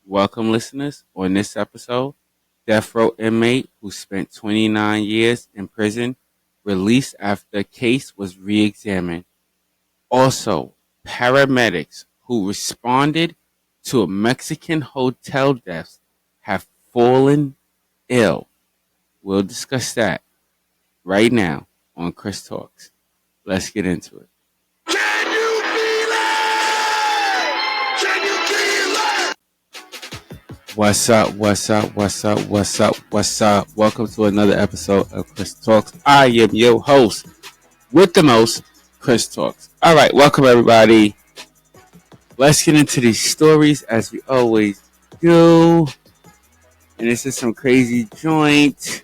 Welcome, listeners. On this episode, death row inmate who spent 29 years in prison released after case was re-examined. Also, paramedics who responded to a Mexican hotel death have fallen ill. We'll discuss that right now on Chris Talks. Let's get into it. Can you feel it? Can you feel it? What's up? Welcome to another episode of Chris Talks. I am your host with the most, Chris Talks. All right, welcome everybody. Let's get into these stories as we always do. And this is some crazy joint.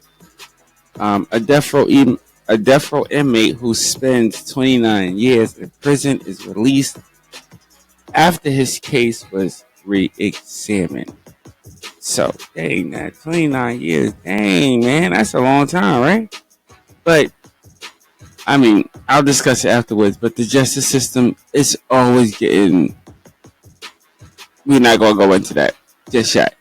A death row inmate who spends 29 years in prison is released after his case was re-examined. So, dang, that 29 years, dang, man, that's a long time, right? But, I mean, I'll discuss it afterwards, but the justice system is always getting, we're not going to go into that just yet,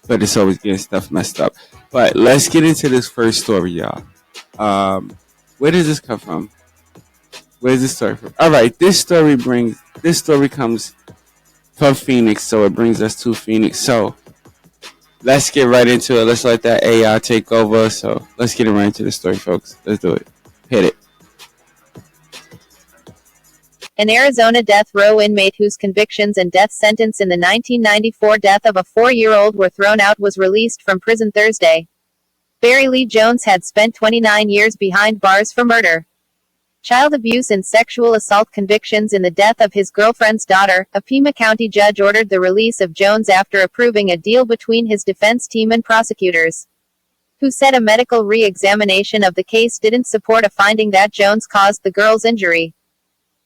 but it's always getting stuff messed up. But let's get into this first story, y'all. Where does this come from? Where's this story from? All right, this story comes from Phoenix, so it brings us to Phoenix. So, let's get right into it. Let's let that AI take over. So let's get right into the story, folks. Let's do it. Hit it. An Arizona death row inmate whose convictions and death sentence in the 1994 death of a 4-year-old were thrown out was released from prison Thursday. Barry Lee Jones had spent 29 years behind bars for murder, child abuse and sexual assault convictions in the death of his girlfriend's daughter. A Pima County judge ordered the release of Jones after approving a deal between his defense team and prosecutors, who said a medical re-examination of the case didn't support a finding that Jones caused the girl's injury.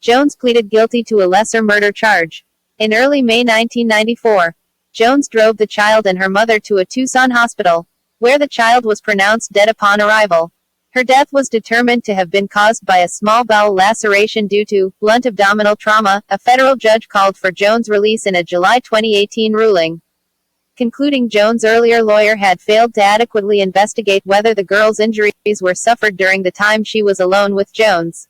Jones pleaded guilty to a lesser murder charge. In early May 1994, Jones drove the child and her mother to a Tucson hospital, where the child was pronounced dead upon arrival. Her death was determined to have been caused by a small bowel laceration due to blunt abdominal trauma. A federal judge called for Jones' release in a July 2018 ruling, concluding Jones' earlier lawyer had failed to adequately investigate whether the girl's injuries were suffered during the time she was alone with Jones.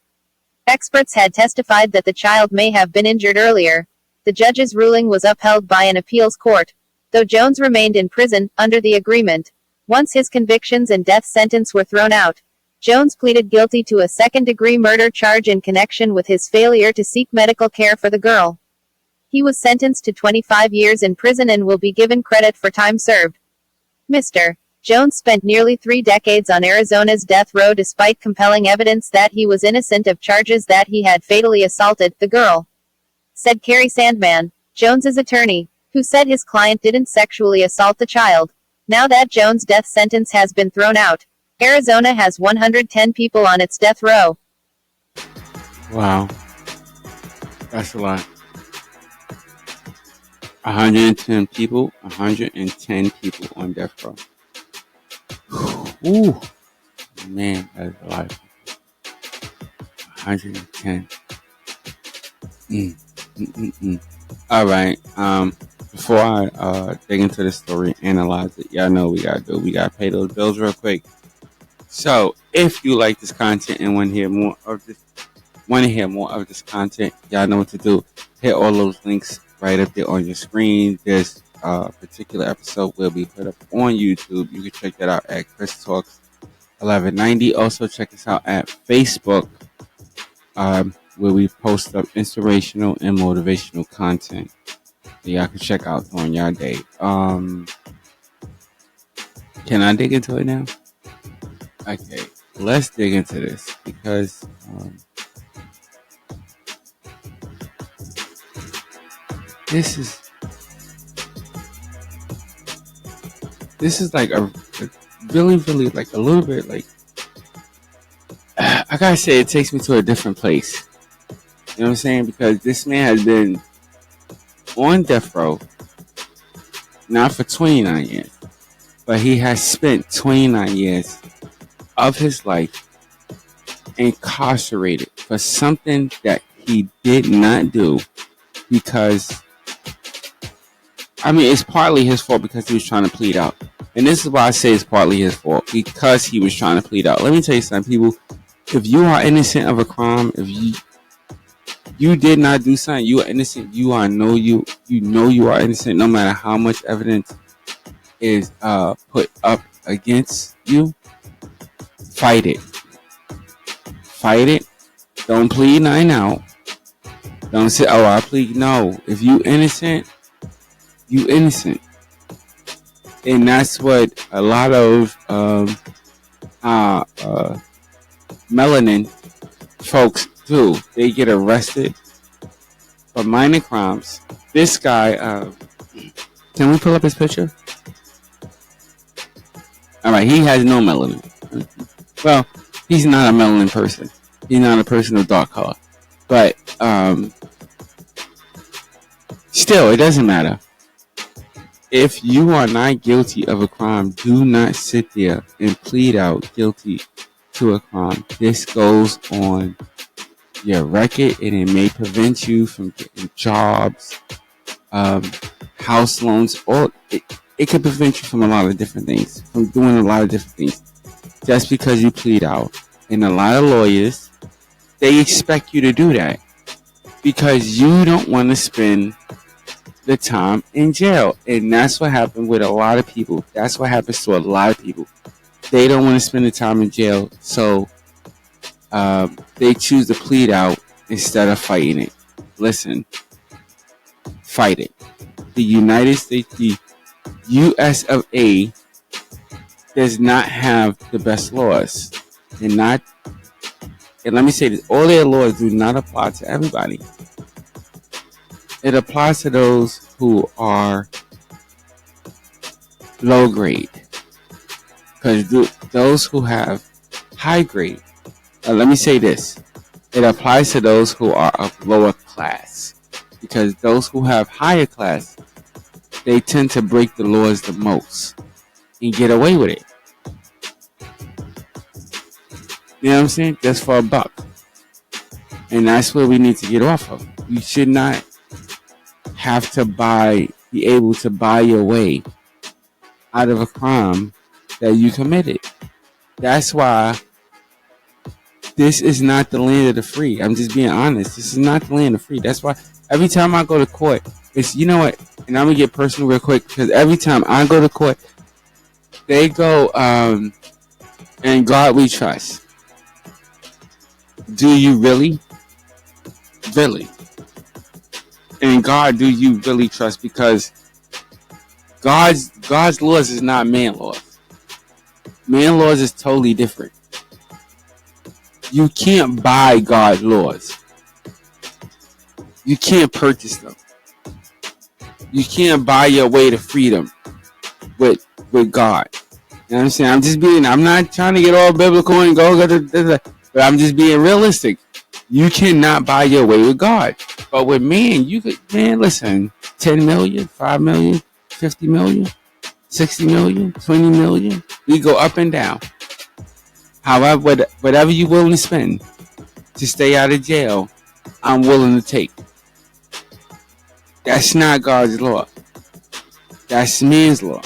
Experts had testified that the child may have been injured earlier. The judge's ruling was upheld by an appeals court, though Jones remained in prison under the agreement. Once his convictions and death sentence were thrown out, Jones pleaded guilty to a second-degree murder charge in connection with his failure to seek medical care for the girl. He was sentenced to 25 years in prison and will be given credit for time served. Mr. Jones spent nearly 3 decades on Arizona's death row despite compelling evidence that he was innocent of charges that he had fatally assaulted the girl, said Carrie Sandman, Jones's attorney, who said his client didn't sexually assault the child. Now that Jones' death sentence has been thrown out, Arizona has 110 people on its death row. Wow. That's a lot. 110 people on death row. Ooh. Man, that's a lot of people. 110. All right. Before I dig into the story, analyze it, y'all know we gotta pay those bills real quick. So, if you like this content and want to hear more of this content, y'all know what to do. Hit all those links right up there on your screen. This particular episode will be put up on YouTube. You can check that out at Chris Talks 1190. Also, check us out at Facebook, where we post up inspirational and motivational content that y'all can check out during your day. Can I dig into it now? Okay, let's dig into this because this is like a really like a little bit like I gotta say it takes me to a different place. You know what I'm saying? Because this man has been on death row not for 29 years, but he has spent 29 years of his life incarcerated for something that he did not do because I mean, it's partly his fault because he was trying to plead out. And this is why I say it's partly his fault, because he was trying to plead out. Let me tell you something, people. If you are innocent of a crime, if you did not do something, you are innocent. You know you are innocent, no matter how much evidence is put up against you. Fight it. Fight it. Don't plead nothing out. Don't say, "Oh, I plead." No, if you innocent, you innocent. And that's what a lot of melanin folks do. They get arrested for minor crimes. This guy, can we pull up his picture? All right, he has no melanin. Well, he's not a melanin person. He's not a person of dark color. But still, it doesn't matter. If you are not guilty of a crime, do not sit there and plead out guilty to a crime. This goes on your record, and it may prevent you from getting jobs, house loans, or it could prevent you from a lot of different things, from doing a lot of different things, just because you plead out. And a lot of lawyers, they expect you to do that because you don't want to spend the time in jail. And that's what happened with a lot of people. That's what happens to a lot of people. They don't want to spend the time in jail, so they choose to plead out instead of fighting it. Listen, fight it. The United States, the US of A, does not have the best laws. And let me say this, all their laws do not apply to everybody. It applies to those who are low grade. Because those who have high grade, let me say this, it applies to those who are of lower class. Because those who have higher class, they tend to break the laws the most and get away with it. You know what I'm saying? Just for a buck. And that's where we need to get off of. You should not have to be able to buy your way out of a crime that you committed. That's why this is not the land of the free. I'm just being honest. This is not the land of the free. That's why every time I go to court, it's, you know what, and I'm going to get personal real quick, because every time I go to court, they go, "In God we trust." Do you really? Really? In God, do you really trust? Because God's laws is not man laws. Man laws is totally different. You can't buy God's laws. You can't purchase them. You can't buy your way to freedom with God. You know what I'm saying? I'm not trying to get all biblical and go, but I'm just being realistic. You cannot buy your way with God. But with man, you could, man, listen, 10 million, 5 million, 50 million, 60 million, 20 million. We go up and down. However, whatever you're willing to spend to stay out of jail, I'm willing to take. That's not God's law. That's man's law.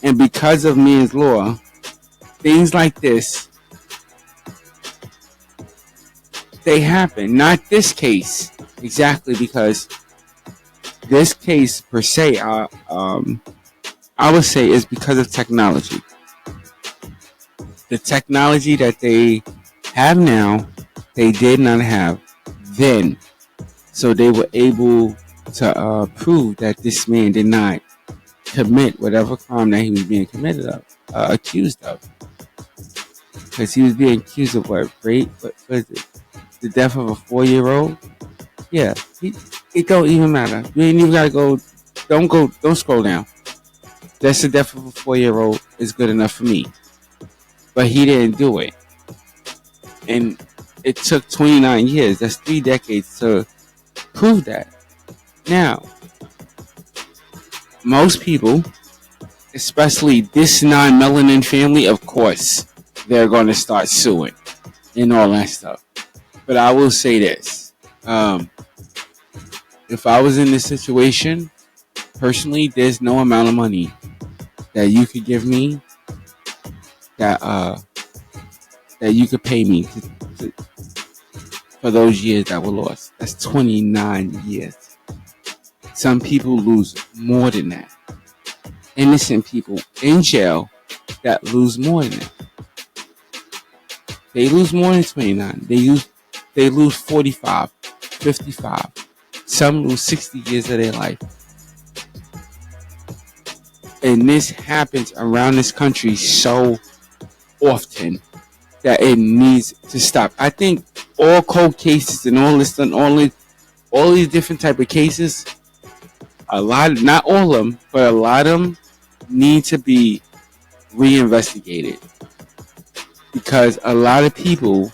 And because of man's law, things like this, they happen. Not this case exactly, because this case per se, I would say, is because of technology. The technology that they have now, they did not have then. So they were able to prove that this man did not commit whatever crime that he was being accused of. Because he was being accused of what? Rape? What is it? The death of a 4-year-old? Yeah, it don't even matter. You ain't even gotta go. Don't scroll down. That's the death of a 4-year-old is good enough for me. But he didn't do it. And it took 29 years. That's 3 decades to prove that. Now, most people, especially this non-melanin family, of course, they're going to start suing and all that stuff. But I will say this. If I was in this situation, personally, there's no amount of money that you could give me that that you could pay me for those years that were lost. That's 29 years. Some people lose more than that. Innocent people in jail that lose more than that. They lose more than 29. They lose 45, 55. Some lose 60 years of their life. And this happens around this country so often that it needs to stop. I think all cold cases and all this and all these different type of cases, not all of them, but a lot of them need to be reinvestigated, because a lot of people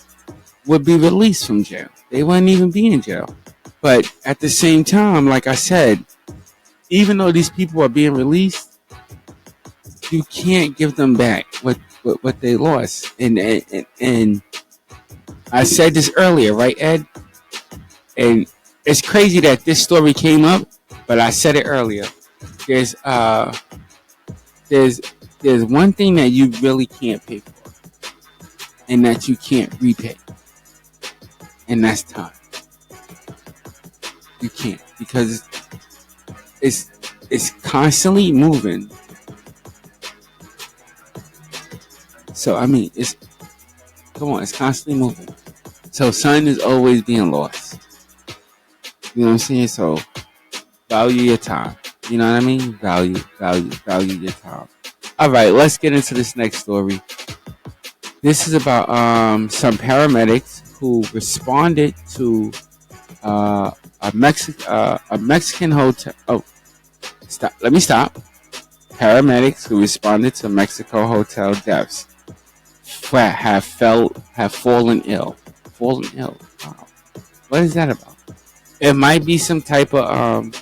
would be released from jail. They wouldn't even be in jail. But at the same time, like I said, even though these people are being released, you can't give them back what they lost. And I said this earlier, right, Ed? And it's crazy that this story came up, but I said it earlier. There's one thing that you really can't pay for, and that you can't repay, and that's time. You can't, because it's constantly moving. So I mean, it's constantly moving. So something is always being lost. You know what I'm saying? So value your time. You know what I mean? Value your time. All right, let's get into this next story. This is about some paramedics who responded to a Mexican hotel. Oh, stop. Let me stop. Paramedics who responded to Mexico hotel deaths have fallen ill. Fallen ill. Wow. What is that about? It might be some type of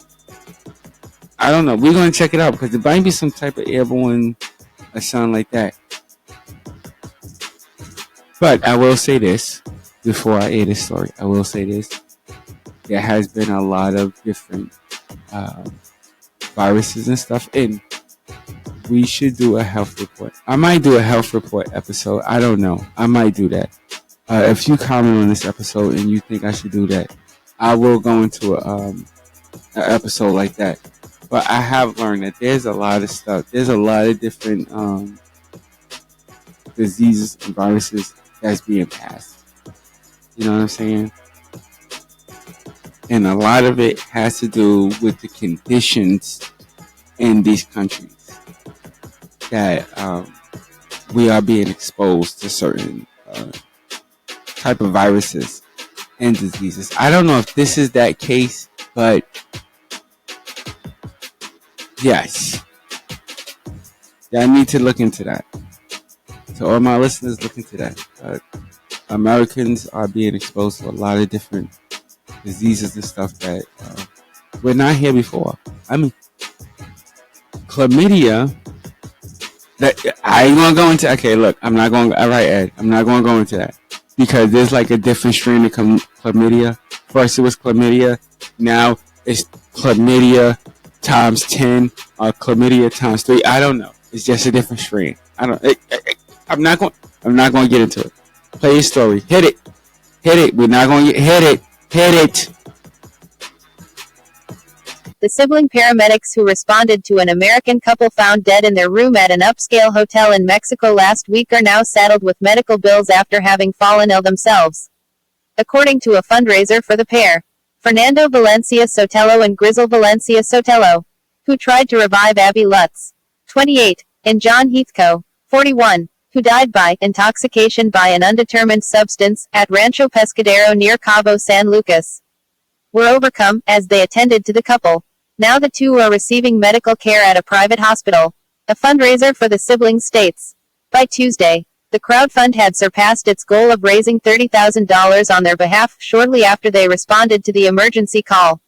I don't know. We're gonna check it out, because it might be some type of airborne or something like that. But I will say this before I air this story. I will say this: there has been a lot of different viruses and stuff, and we should do a health report. I might do a health report episode. I don't know. I might do that. If you comment on this episode and you think I should do that, I will go into an episode like that. But I have learned that there's a lot of stuff. There's a lot of different diseases and viruses that's being passed. You know what I'm saying? And a lot of it has to do with the conditions in these countries that we are being exposed to certain type of viruses and diseases. I don't know if this is that case, but yes, I need to look into that. So all my listeners, look into that. Americans are being exposed to a lot of different diseases and stuff that were not here before. I mean, chlamydia. That I ain't gonna go into. Okay, look, I'm not going. All right, Ed, I'm not gonna go into that, because there's like a different strain of chlamydia. First it was chlamydia, now it's chlamydia times 10 or chlamydia times 3. I don't know. It's just a different strain. I'm not going to get into it. Play your story. Hit it. We're not going to hit it. The sibling paramedics who responded to an American couple found dead in their room at an upscale hotel in Mexico last week are now saddled with medical bills after having fallen ill themselves. According to a fundraiser for the pair, Fernando Valencia Sotelo and Grizel Valencia Sotelo, who tried to revive Abby Lutz, 28, and John Heathcote, 41, who died by intoxication by an undetermined substance at Rancho Pescadero near Cabo San Lucas, were overcome as they attended to the couple. Now the two are receiving medical care at a private hospital. A fundraiser for the siblings states. By Tuesday, the crowdfund had surpassed its goal of raising $30,000 on their behalf shortly after they responded to the emergency call.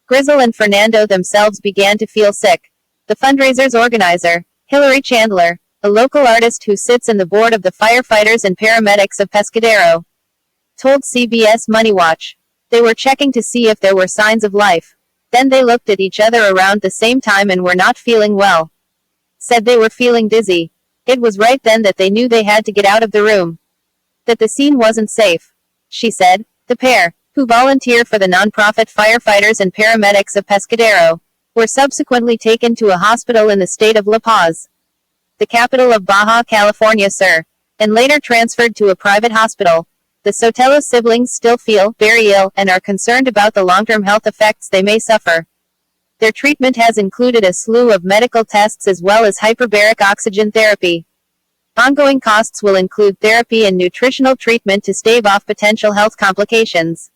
Grizel and Fernando themselves began to feel sick. The fundraiser's organizer, Hillary Chandler, a local artist who sits in the board of the firefighters and paramedics of Pescadero, told CBS Money Watch, they were checking to see if there were signs of life. Then they looked at each other around the same time and were not feeling well. Said they were feeling dizzy. It was right then that they knew they had to get out of the room. That the scene wasn't safe. She said. The pair, who volunteer for the nonprofit Firefighters and Paramedics of Pescadero, were subsequently taken to a hospital in the state of La Paz, the capital of Baja California Sur, and later transferred to a private hospital. The Sotelo siblings still feel very ill and are concerned about the long-term health effects they may suffer. Their treatment has included a slew of medical tests as well as hyperbaric oxygen therapy. Ongoing costs will include therapy and nutritional treatment to stave off potential health complications.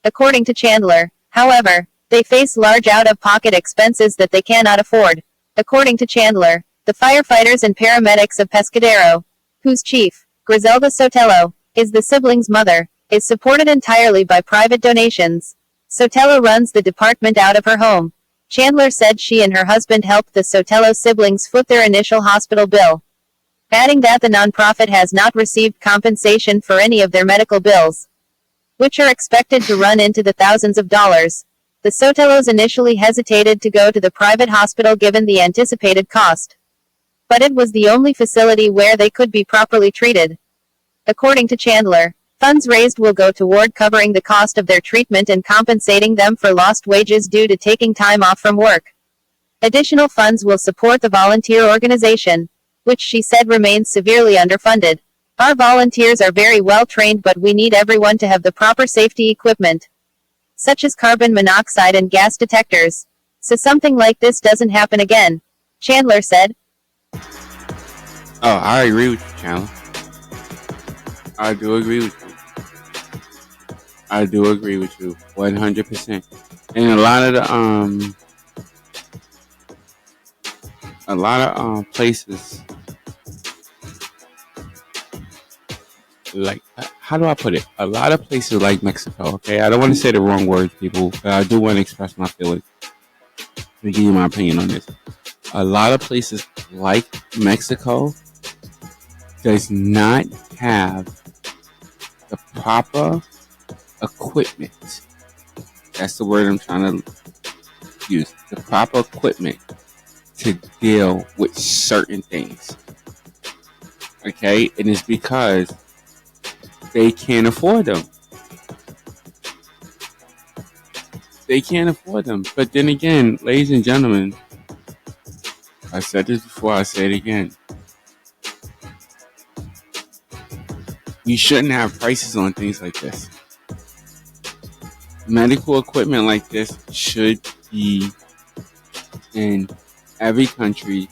According to Chandler, however, they face large out-of-pocket expenses that they cannot afford. According to Chandler, the Firefighters and Paramedics of Pescadero, whose chief, Griselda Sotelo, is the siblings' mother, is supported entirely by private donations. Sotelo runs the department out of her home. Chandler said she and her husband helped the Sotelo siblings foot their initial hospital bill, adding that the nonprofit has not received compensation for any of their medical bills, which are expected to run into the thousands of dollars. The Sotelos initially hesitated to go to the private hospital given the anticipated cost, but it was the only facility where they could be properly treated. According to Chandler, funds raised will go toward covering the cost of their treatment and compensating them for lost wages due to taking time off from work. Additional funds will support the volunteer organization, which she said remains severely underfunded. Our volunteers are very well trained, but we need everyone to have the proper safety equipment, such as carbon monoxide and gas detectors, so something like this doesn't happen again, Chandler said. Oh, I agree with you, Chandler. I do agree with you. I do agree with you 100%. And a lot of places, like, how do I put it? A lot of places like Mexico, okay? I don't want to say the wrong words, people, but I do want to express my feelings. Let me give you my opinion on this. A lot of places like Mexico does not have the proper equipment. That's the word I'm trying to use. The proper equipment to deal with certain things. Okay? And it's because they can't afford them. They can't afford them. But then again, ladies and gentlemen, I said this before, I say it again. You shouldn't have prices on things like this. Medical equipment like this should be in every country,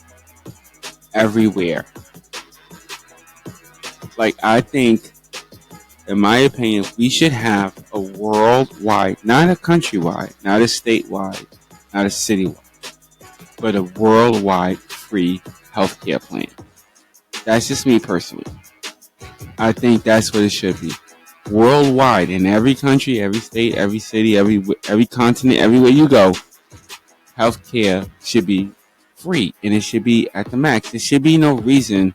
everywhere. Like, I think, in my opinion, we should have a worldwide, not a countrywide, not a statewide, not a citywide, but a worldwide free healthcare plan. That's just me personally. I think that's what it should be. Worldwide, in every country, every state, every city, every continent, everywhere you go, healthcare should be free, and it should be at the max. There should be no reason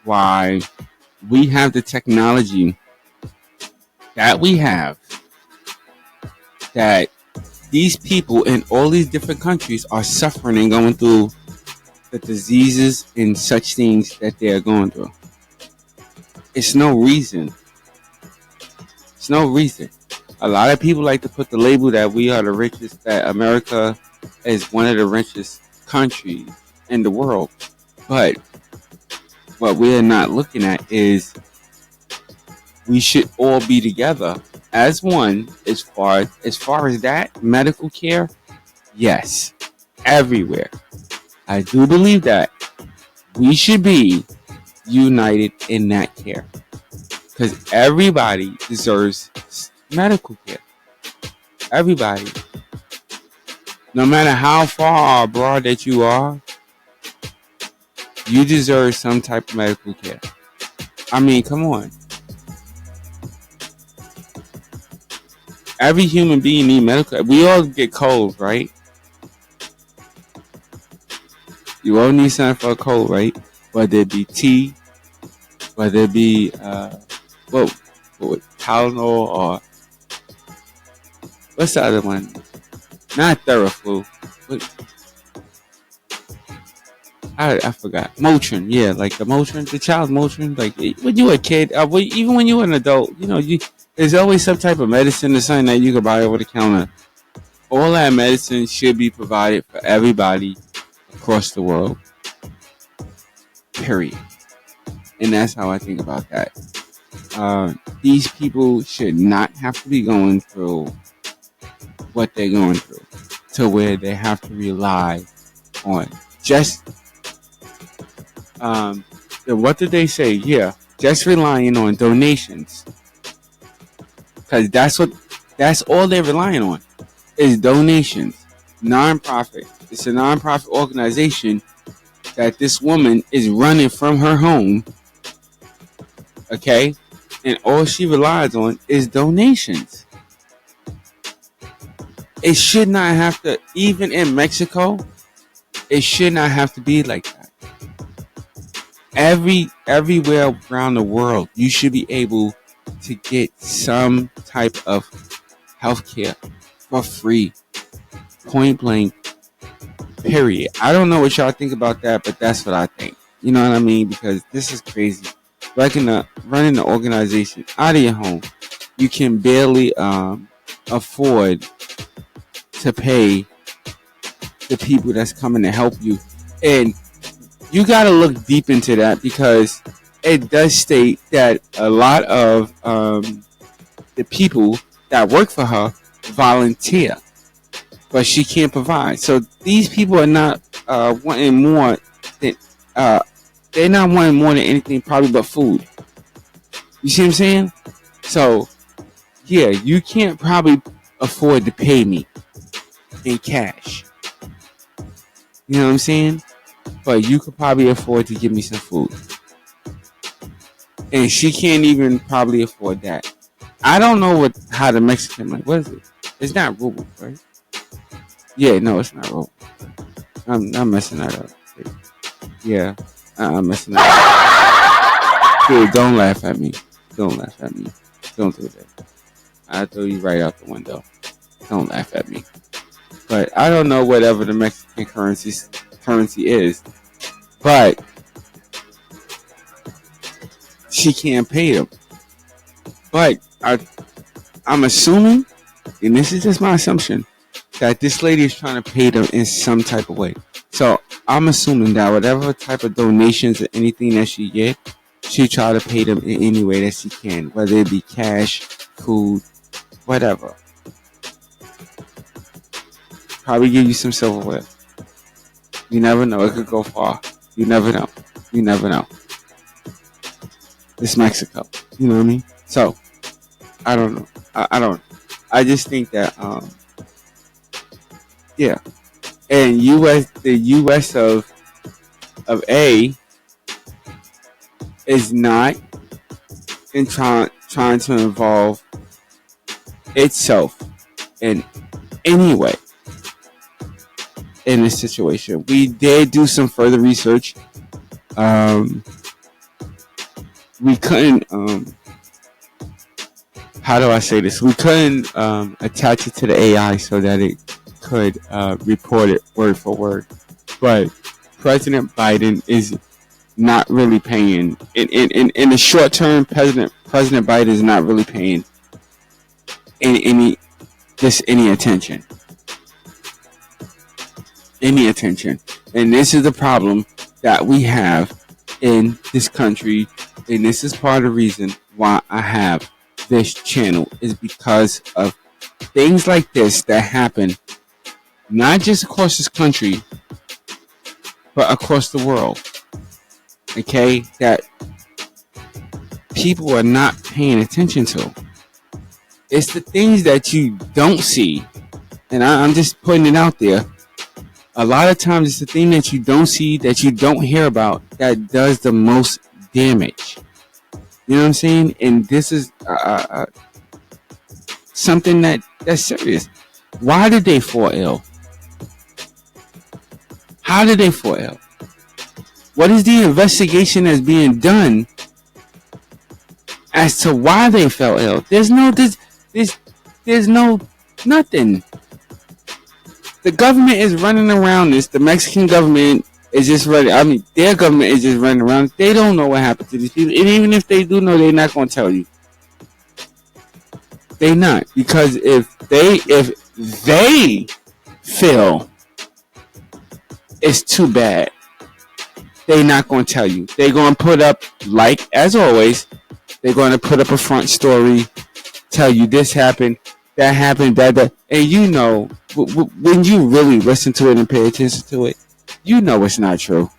why we have the technology that we have, that these people in all these different countries are suffering and going through the diseases and such things that they are going through. It's no reason. It's no reason. A lot of people like to put the label that we are the richest, that America is one of the richest countries in the world. But what we're not looking at is we should all be together as one as far as that medical care. Yes, everywhere. I do believe that we should be united in that care, because everybody deserves medical care. Everybody, no matter how far or abroad that you are, you deserve some type of medical care. I mean, come on. Every human being needs medical care. We all get colds, right? You all need something for a cold, right? Whether it be tea, whether it be Tylenol, or what's the other one? not Theraflu, but I forgot. Motrin, yeah, like the Motrin, the child's Motrin. Like when you were a kid, even when you were an adult, there's always some type of medicine or something that you can buy over the counter. All that medicine should be provided for everybody across the world. Period. And that's how I think about that. These people should not have to be going through what they're going through to where they have to rely on just what did they say? Yeah, just relying on donations, because that's all they're relying on is donations. Non-profit. It's a non-profit organization that this woman is running from her home. Okay, and all she relies on is donations. It should not have to, even in Mexico, it should not have to be like that. Everywhere around the world, you should be able to get some type of healthcare for free. Point blank. Period. I don't know what y'all think about that, but that's what I think. You know what I mean? Because this is crazy. Running the organization out of your home, you can barely afford to pay the people that's coming to help you, and you got to look deep into that, because it does state that a lot of the people that work for her volunteer, but she can't provide. So these people are not wanting more than they're not wanting more than anything probably but food. You see what I'm saying? So yeah, you can't probably afford to pay me in cash. You know what I'm saying? But you could probably afford to give me some food. And she can't even probably afford that. I don't know how the Mexican money, what is it? It's not ruble, right? Yeah, no, it's not ruble. I'm messing that up. Yeah, I'm messing that up. Dude, don't laugh at me. Don't laugh at me. Don't do that. I'll throw you right out the window. Don't laugh at me. But I don't know whatever the Mexican currency is. But she can't pay them. But I'm assuming, and this is just my assumption, that this lady is trying to pay them in some type of way. So I'm assuming that whatever type of donations or anything that she get, she try to pay them in any way that she can, whether it be cash, food, whatever. Probably give you some silverware. You never know. It could go far. You never know. You never know. It's Mexico. You know what I mean? So, I don't know. I don't. I just think that, yeah. And the U.S. of A is not in trying to involve itself in any way in this situation. We did do some further research. We couldn't, how do I say this? We couldn't attach it to the AI so that it could report it word for word. But President Biden is not really paying, in the short term, President Biden is not really paying any attention. Any attention. And this is the problem that we have in this country, and this is part of the reason why I have this channel, is because of things like this that happen not just across this country but across the world. Okay, that people are not paying attention to. It's the things that you don't see, and I'm just putting it out there. A lot of times it's the thing that you don't see, that you don't hear about, that does the most damage. You know what I'm saying? And this is something that's serious. Why did they fall ill? How did they fall ill? What is the investigation that's being done as to why they fell ill? There's no nothing. The government is running around this. The Mexican government is just running. I mean, their government is just running around. They don't know what happened to these people. And even if they do know, they're not going to tell you. They not. Because if they feel it's too bad, they're not going to tell you. They're going to put up, like as always, they're going to put up a front story, tell you this happened, that happened, that. And you know, when you really listen to it and pay attention to it, you know it's not true.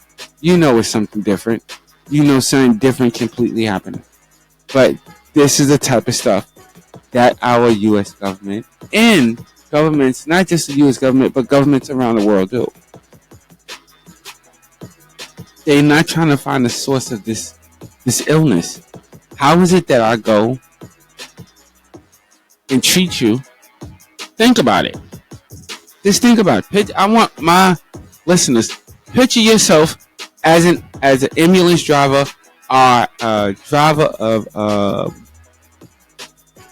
You know it's something different. You know something different completely happening. But this is the type of stuff that our U.S. government and governments, not just the U.S. government, but governments around the world do. They're not trying to find the source of this illness. How is it that I go and treat you? Think about it. Just think about it. I want my listeners, picture yourself as an ambulance driver or a driver of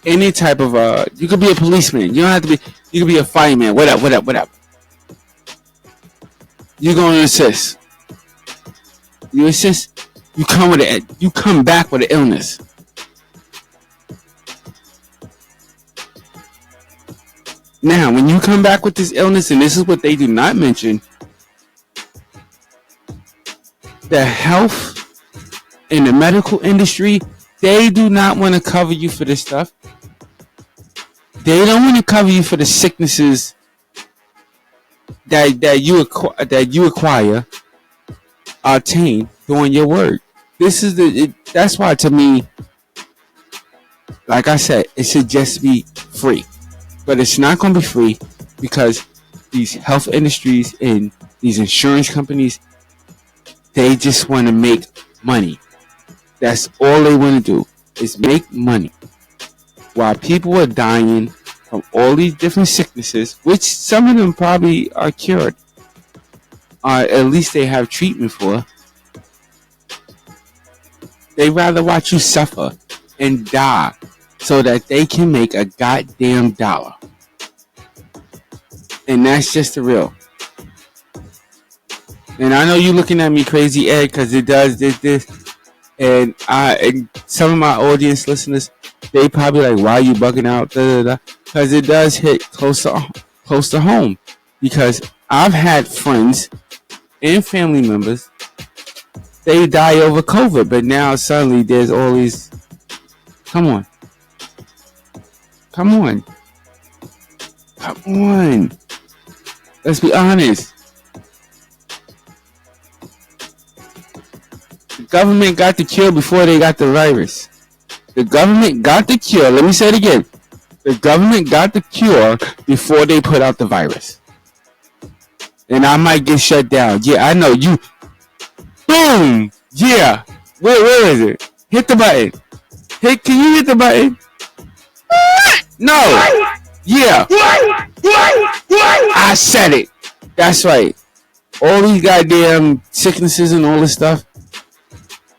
any type of you could be a policeman. You don't have to be. You could be a fireman. Whatever. You're going to assist. You assist. You come with it. You come back with an illness. Now, when you come back with this illness, and this is what they do not mention, the health and the medical industry, they do not want to cover you for this stuff. They don't want to cover you for the sicknesses that you acquire, obtain during your work. That's why, to me, like I said, it should just be free. But it's not going to be free because these health industries and these insurance companies, they just want to make money. That's all they want to do is make money. While people are dying from all these different sicknesses, which some of them probably are cured, or at least they have treatment for, they rather watch you suffer and die so that they can make a goddamn dollar. And that's just the real. And I know you're looking at me crazy, Ed, because it does this. And some of my audience listeners, they probably like, why are you bugging out? Because it does hit close to home. Because I've had friends and family members, they die over COVID, but now suddenly there's all these. Come on. Let's be honest. The government got the cure before they got the virus. The government got the cure. Let me say it again. The government got the cure before they put out the virus. And I might get shut down. Yeah, I know you. Boom. Yeah. Where is it? Hit the button. Can you hit the button? No. Yeah. I said it. That's right. All these goddamn sicknesses and all this stuff.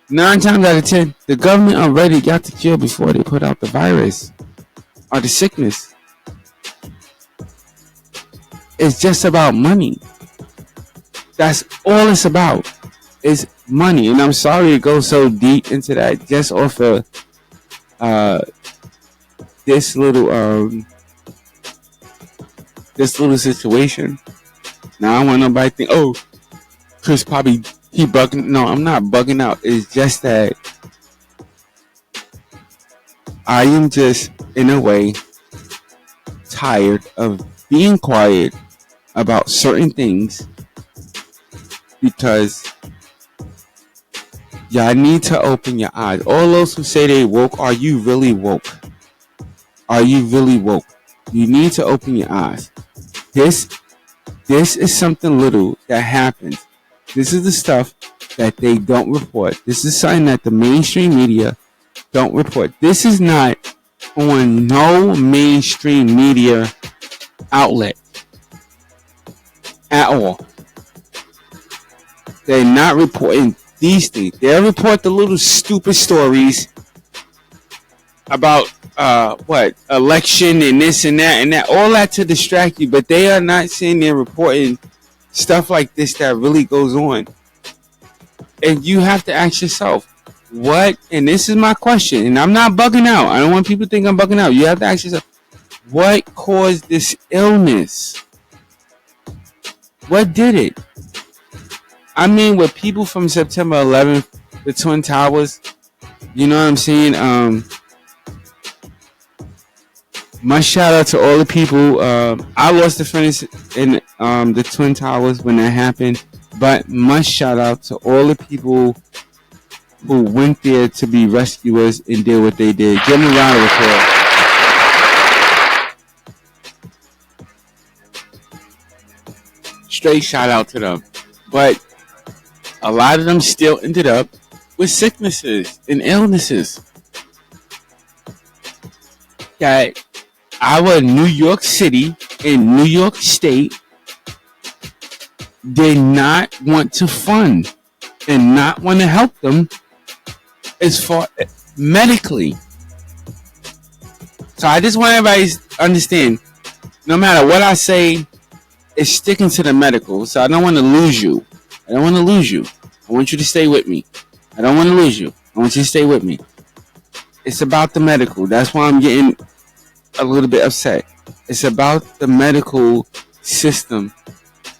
9 times out of 10, the government already got the cure before they put out the virus or the sickness. It's just about money. That's all it's about. It's money. And I'm sorry to go so deep into that just off of this little situation. Now I don't want nobody to think, oh, Chris probably he bugging. No, I'm not bugging out. It's just that I am just in a way tired of being quiet about certain things because y'all need to open your eyes. All those who say they woke, are you really woke? Are you really woke? You need to open your eyes. This is something little that happens. This is the stuff that they don't report. This is something that the mainstream media don't report. This is not on no mainstream media outlet at all. They're not reporting these things. They'll report the little stupid stories about election and this and that, all that to distract you, but they are not sitting there reporting stuff like this that really goes on. And you have to ask yourself, what, and this is my question, and I'm not bugging out. I don't want people to think I'm bugging out. You have to ask yourself, what caused this illness? What did it? I mean, with people from September 11th, the Twin Towers, you know what I'm saying? My shout out to all the people. I lost a friend in the Twin Towers when that happened, but much shout out to all the people who went there to be rescuers and did what they did. Give them a round of applause. Straight shout out to them. But a lot of them still ended up with sicknesses and illnesses that our New York City and New York State did not want to fund and not want to help them as far medically. So I just want everybody to understand, no matter what I say, it's sticking to the medical. So I don't want to lose you. I don't want to lose you. I want you to stay with me. I don't want to lose you. I want you to stay with me. It's about the medical. That's why I'm getting a little bit upset. It's about the medical system,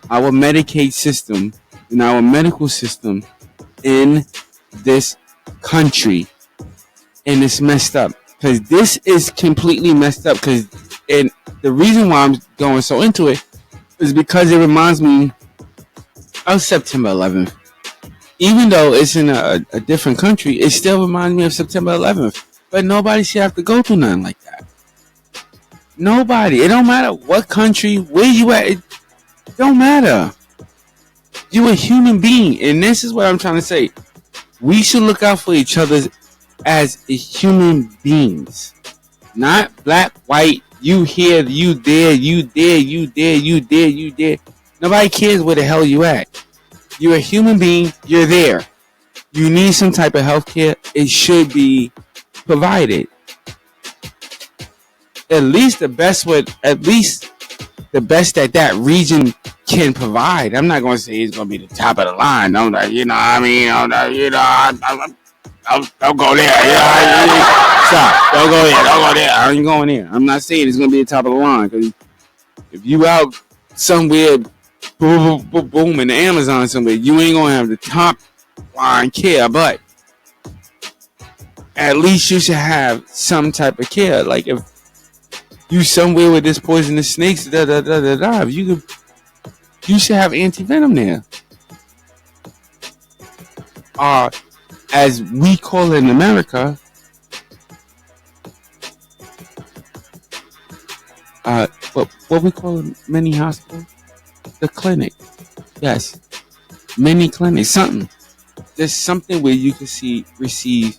our Medicaid system, and our medical system in this country. And it's messed up. Because this is completely messed up. And the reason why I'm going so into it is because it reminds me of September 11th. Even though it's in a different country, it still reminds me of September 11th. But nobody should have to go through nothing like that. Nobody. It don't matter what country, where you at. It don't matter. You're a human being. And this is what I'm trying to say. We should look out for each other as human beings. Not black, white, you here, you there, you there, you there, you there, you there. Nobody cares where the hell you at. You're a human being. You're there. You need some type of health care. It should be provided. At least the best that region can provide. I'm not going to say it's going to be the top of the line. I'm like, don't go there. Stop. Don't go there. Don't go there. I ain't going there. I'm not saying it's going to be the top of the line. Because if you out somewhere, boom, boom, boom, in the Amazon somewhere, you ain't going to have the top line care. But at least you should have some type of care. Like if you somewhere with this poisonous snakes, you should have anti-venom there. As we call it in America, what we call a mini hospital? The clinic. Yes. Mini clinic. Something. There's something where you can receive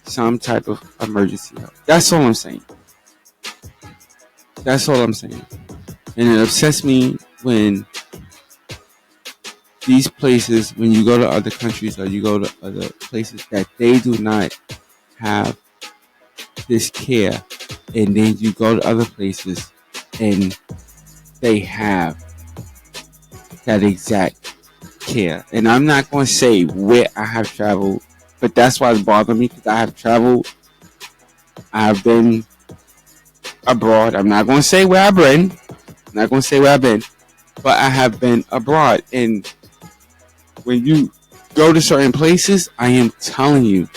some type of emergency help. That's all I'm saying. That's all I'm saying. And it upsets me when these places, when you go to other countries or you go to other places, that they do not have this care, and then you go to other places and they have that exact care. And I'm not going to say where I have traveled, but that's why it's bothering me, because I have traveled. I've been abroad. I'm not going to say where I've been. But I have been abroad. And when you go to certain places, I am telling you,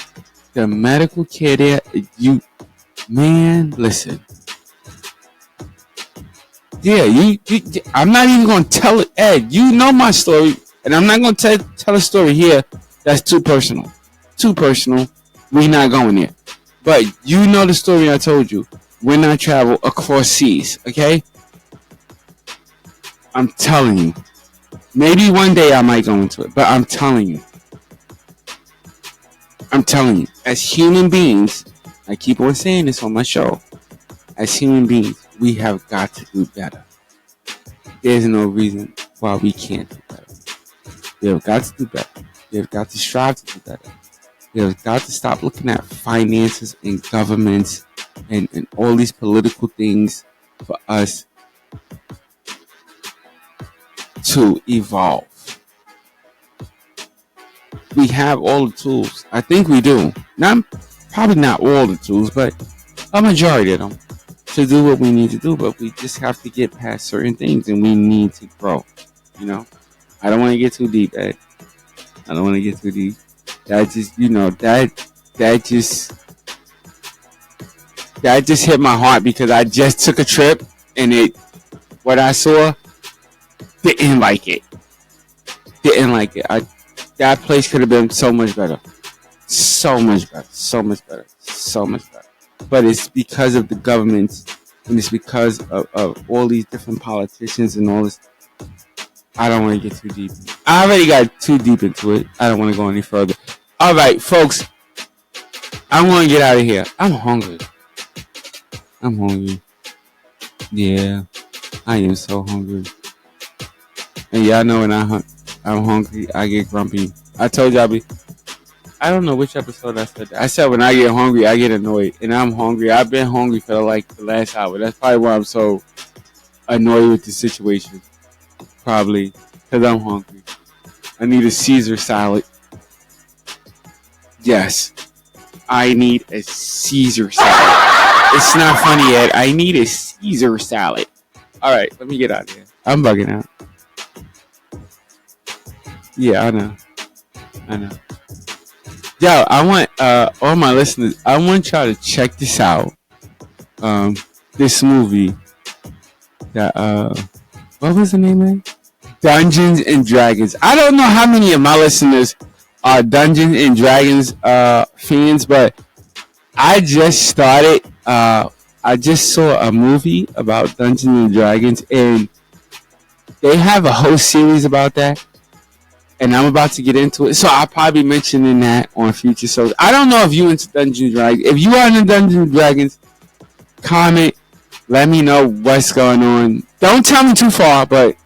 the medical care there, listen. Yeah, I'm not even going to tell it, Ed. You know my story, and I'm not going to tell a story here that's too personal. We're not going there. But you know the story I told you when I travel across seas, okay? I'm telling you. Maybe one day I might go into it, but I'm telling you. As human beings, I keep on saying this on my show. As human beings, we have got to do better. There's no reason why we can't do better. We have got to do better. We have got to strive to do better. We have got to stop looking at finances and governments and all these political things for us to evolve. We have all the tools. I think we do. Probably not all the tools, but a majority of them to do what we need to do. But we just have to get past certain things, and we need to grow. You know, I don't want to get too deep, Ed. I don't want to get too deep. That just, that just hit my heart because I just took a trip and what I saw, didn't like it. That place could have been so much better. So much better. But it's because of the government, and it's because of all these different politicians and all this. I don't want to get too deep. I already got too deep into it. I don't want to go any further. All right, folks. I'm going to get out of here. I'm hungry. Yeah, I am so hungry. And y'all know when I'm hungry, I get grumpy. I told y'all, I don't know which episode I said that. I said when I get hungry, I get annoyed. And I'm hungry. I've been hungry for the last hour. That's probably why I'm so annoyed with the situation. Probably because I'm hungry. I need a Caesar salad. Yes, I need a Caesar salad. It's not funny yet. I need a Caesar salad. All right, let me get out of here. I'm bugging out. Yeah, I know. Yo, I want all my listeners, I want y'all to check this out. This movie that what was the name of it? Dungeons and Dragons. I don't know how many of my listeners are Dungeons and Dragons fans, but I just started I just saw a movie about Dungeons and Dragons, and they have a whole series about that. And I'm about to get into it. So I'll probably be mentioning that on future shows. I don't know if you into Dungeons and Dragons. If you are into Dungeons and Dragons, comment. Let me know what's going on. Don't tell me too far, but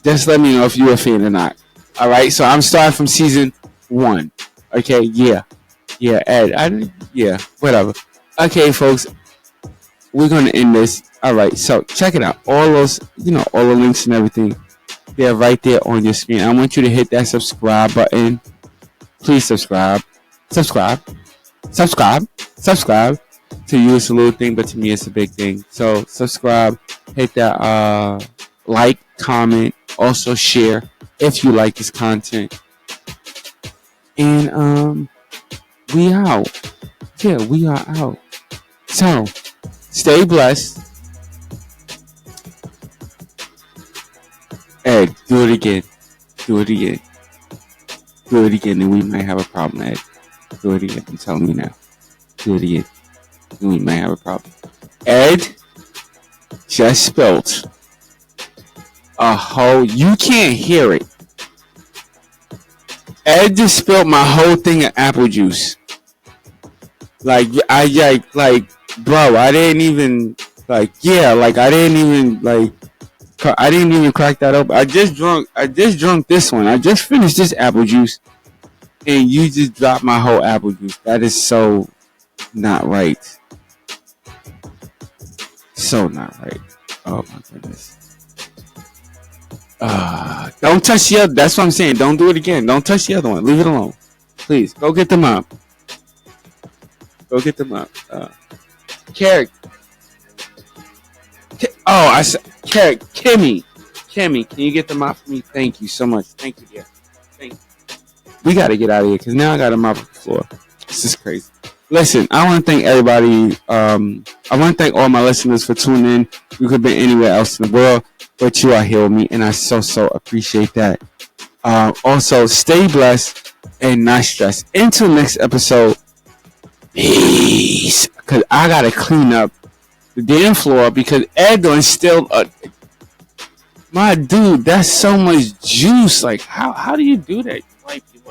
just let me know if you're a fan or not. Alright, so I'm starting from season 1. Okay, yeah. Yeah, Ed. Yeah, whatever. Okay, folks. We're going to end this. Alright, so check it out. All those, all the links and everything. They're right there on your screen. I want you to hit that subscribe button. Please subscribe. Subscribe. To you, it's a little thing, but to me, it's a big thing. So, subscribe. Hit that like, comment. Also, share if you like this content. And, we out. Yeah, we are out. So, stay blessed. Ed, do it again, and we might have a problem, Ed. Do it again, I'm telling you now. Do it again, and we might have a problem. Ed just spilled a whole, you can't hear it. Ed just spilled my whole thing of apple juice. Bro, I didn't even crack that open. I just drunk this one. I just finished this apple juice, and you just dropped my whole apple juice. That is so not right. So not right. Oh my goodness. Don't touch the other. That's what I'm saying. Don't do it again. Don't touch the other one. Leave it alone. Please go get them up. Carrick. I said, Carrick, Kimmy, can you get them out for me? Thank you so much. Thank you, dear. Thank you. We got to get out of here because now I got them out on the floor. This is crazy. Listen, I want to thank everybody. I want to thank all my listeners for tuning in. You could be anywhere else in the world, but you are here with me, and I so appreciate that. Also, stay blessed and not stressed. Until next episode, peace. Because I got to clean up the damn floor because Edwin still my dude, that's so much juice. Like how do you do that? You wipe your